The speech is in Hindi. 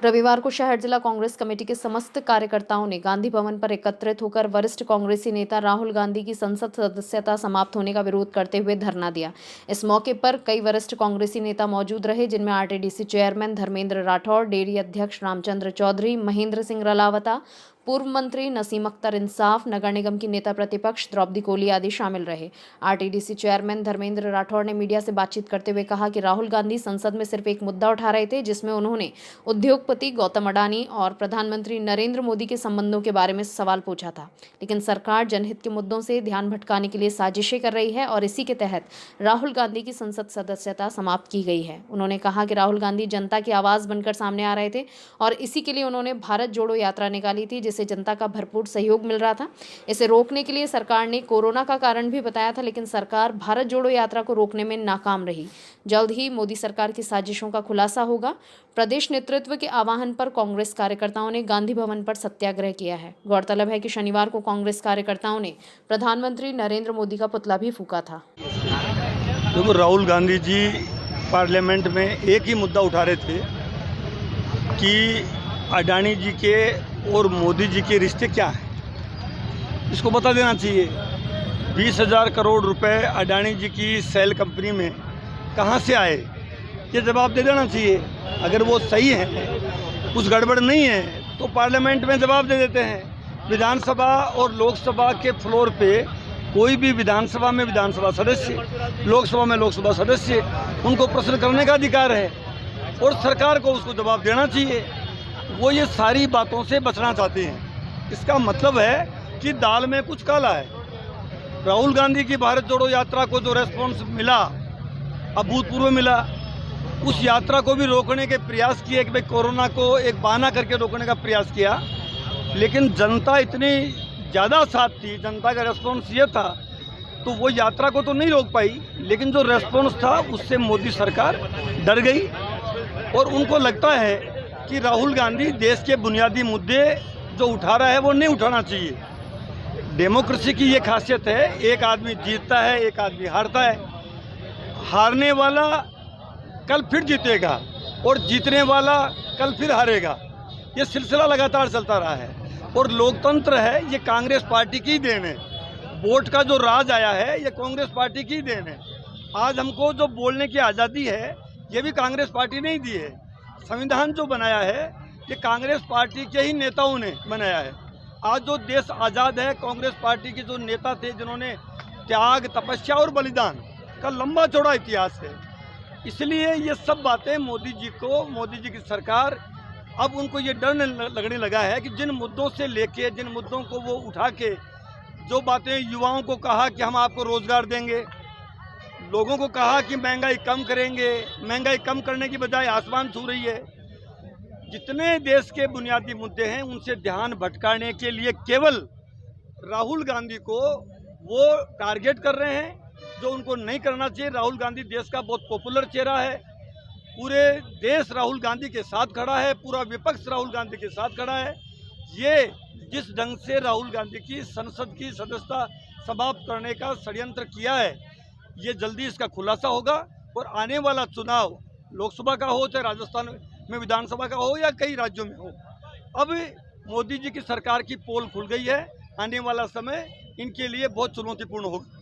रविवार को शहर जिला कांग्रेस कमेटी के समस्त कार्यकर्ताओं ने गांधी भवन पर एकत्रित होकर वरिष्ठ कांग्रेसी नेता राहुल गांधी की संसद सदस्यता समाप्त होने का विरोध करते हुए धरना दिया। इस मौके पर कई वरिष्ठ कांग्रेसी नेता मौजूद रहे, जिनमें RTDC chairman Dharmendra Rathore, dairy अध्यक्ष रामचंद्र चौधरी, महेंद्र सिंह रलावता, पूर्व मंत्री नसीम अख्तर इंसाफ, नगर निगम की नेता प्रतिपक्ष द्रौपदी कोली आदि शामिल रहे। आरटीडीसी चेयरमैन धर्मेंद्र राठौड़ ने मीडिया से बातचीत करते हुए कहा कि राहुल गांधी संसद में सिर्फ एक मुद्दा उठा रहे थे, जिसमें उन्होंने उद्योगपति गौतम अडानी और प्रधानमंत्री नरेंद्र मोदी के संबंधों के बारे में सवाल पूछा था। लेकिन सरकार जनहित के मुद्दों से ध्यान भटकाने के लिए साजिशें कर रही है और इसी के तहत राहुल गांधी की संसद सदस्यता समाप्त की गई है। उन्होंने कहा कि राहुल गांधी जनता की आवाज़ बनकर सामने आ रहे थे और इसी के लिए उन्होंने भारत जोड़ो यात्रा निकाली थी, जिसे जनता का भरपूर सहयोग मिल रहा था। इसे रोकने के लिए सरकार ने कोरोना का कारण भी बताया था, लेकिन सरकार भारत जोड़ो यात्रा को रोकने में नाकाम रही। जल्द ही मोदी सरकार की साजिशों का खुलासा होगा। प्रदेश नेतृत्व के आह्वान पर कांग्रेस कार्यकर्ताओं ने गांधी भवन पर सत्याग्रह किया है। गौरतलब है कि शनिवार को कांग्रेस कार्यकर्ताओं ने प्रधानमंत्री नरेंद्र मोदी का पुतला भी फूंका था। देखो, राहुल गांधी जी पार्लियामेंट में एक ही मुद्दा उठा रहे थे कि अडानी जी के और मोदी जी के रिश्ते क्या हैं, इसको बता देना चाहिए। 20,000 करोड़ रुपए अडानी जी की सेल कंपनी में कहाँ से आए, ये जवाब दे देना चाहिए। अगर वो सही है, कुछ गड़बड़ नहीं है, तो पार्लियामेंट में जवाब दे देते हैं। विधानसभा और लोकसभा के फ्लोर पे कोई भी विधानसभा में विधानसभा सदस्य, लोकसभा में लोकसभा सदस्य, उनको प्रश्न करने का अधिकार है और सरकार को उसको जवाब देना चाहिए। वो ये सारी बातों से बचना चाहते हैं। इसका मतलब है कि दाल में कुछ काला है। राहुल गांधी की भारत जोड़ो यात्रा को जो रेस्पॉन्स मिला, अभूतपूर्व मिला, उस यात्रा को भी रोकने के प्रयास किए कि भाई कोरोना को एक बहाना करके रोकने का प्रयास किया, लेकिन जनता इतनी ज़्यादा साथ थी, जनता का रेस्पॉन्स ये था, तो वो यात्रा को तो नहीं रोक पाई। लेकिन जो रेस्पॉन्स था उससे मोदी सरकार डर गई और उनको लगता है कि राहुल गांधी देश के बुनियादी मुद्दे जो उठा रहा है वो नहीं उठाना चाहिए। डेमोक्रेसी की ये खासियत है, एक आदमी जीतता है, एक आदमी हारता है। हारने वाला कल फिर जीतेगा और जीतने वाला कल फिर हारेगा। ये सिलसिला लगातार चलता रहा है और लोकतंत्र है, ये कांग्रेस पार्टी की देन है। वोट का जो राज आया है, ये कांग्रेस पार्टी की देन है। आज हमको जो बोलने की आज़ादी है, ये भी कांग्रेस पार्टी ने ही दी है। संविधान जो बनाया है, ये कांग्रेस पार्टी के ही नेताओं ने बनाया है। आज जो देश आज़ाद है, कांग्रेस पार्टी के जो नेता थे, जिन्होंने त्याग, तपस्या और बलिदान का लंबा चौड़ा इतिहास है। इसलिए ये सब बातें मोदी जी की सरकार, अब उनको ये डर लगने लगा है कि जिन मुद्दों से लेके, जिन मुद्दों को वो उठा के, जो बातें युवाओं को कहा कि हम आपको रोज़गार देंगे, लोगों को कहा कि महंगाई कम करेंगे, महंगाई कम करने की बजाय आसमान छू रही है। जितने देश के बुनियादी मुद्दे हैं, उनसे ध्यान भटकाने के लिए केवल राहुल गांधी को वो टारगेट कर रहे हैं, जो उनको नहीं करना चाहिए। राहुल गांधी देश का बहुत पॉपुलर चेहरा है, पूरे देश राहुल गांधी के साथ खड़ा है, पूरा विपक्ष राहुल गांधी के साथ खड़ा है। ये जिस ढंग से राहुल गांधी की संसद की सदस्यता समाप्त करने का षड्यंत्र किया है, ये जल्दी इसका खुलासा होगा और आने वाला चुनाव लोकसभा का हो, चाहे राजस्थान में विधानसभा का हो या कई राज्यों में हो, अब मोदी जी की सरकार की पोल खुल गई है। आने वाला समय इनके लिए बहुत चुनौतीपूर्ण होगा।